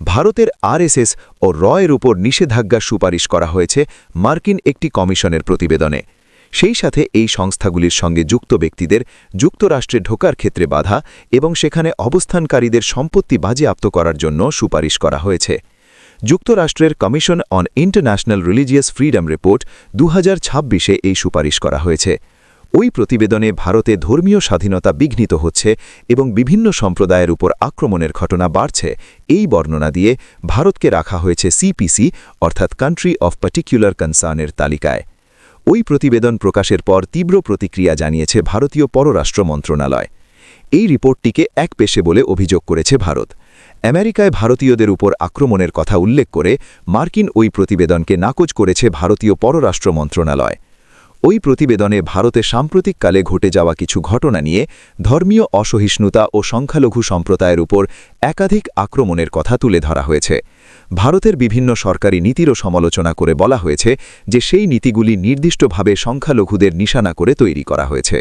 ভারতের আরএসএস ও রয়ের উপর নিষেধাজ্ঞার সুপারিশ করা হয়েছে মার্কিন একটি কমিশনের প্রতিবেদনে। সেই সাথে এই সংস্থাগুলির সঙ্গে যুক্ত ব্যক্তিদের যুক্তরাষ্ট্রে ঢোকার ক্ষেত্রে বাধা এবং সেখানে অবস্থানকারীদের সম্পত্তি বাজেয়াপ্ত করার জন্য সুপারিশ করা হয়েছে। যুক্তরাষ্ট্রের commission on international religious freedom report 2026-এ এই সুপারিশ করা হয়েছে। ওই প্রতিবেদনে ভারতে ধর্মীয় স্বাধীনতা বিঘ্নিত হচ্ছে এবং বিভিন্ন সম্প্রদায়ের উপর আক্রমণের ঘটনা বাড়ছে এই বর্ণনা দিয়ে ভারতকে রাখা হয়েছে সিপিসি অর্থাৎ কান্ট্রি অফ পার্টিকুলার কনসার্নের তালিকায়। ওই প্রতিবেদন প্রকাশের পর তীব্র প্রতিক্রিয়া জানিয়েছে ভারতীয় পররাষ্ট্র মন্ত্রণালয়। এই রিপোর্টটিকে একপেশে বলে অভিযোগ করেছে ভারত। আমেরিকায় ভারতীয়দের উপর আক্রমণের কথা উল্লেখ করে মার্কিন ওই প্রতিবেদনকে নাকচ করেছে ভারতীয় পররাষ্ট্র মন্ত্রণালয়। ওই প্রতিবেদনে ভারতে সাম্প্রতিককালে ঘটে যাওয়া কিছু ঘটনা নিয়ে ধর্মীয় অসহিষ্ণুতা ও সংখ্যালঘু সম্প্রদায়ের উপর একাধিক আক্রমণের কথা তুলে ধরা হয়েছে। ভারতের বিভিন্ন সরকারি নীতিরও সমালোচনা করে বলা হয়েছে যে সেই নীতিগুলি নির্দিষ্টভাবে সংখ্যালঘুদের নিশানা করে তৈরি করা হয়েছে।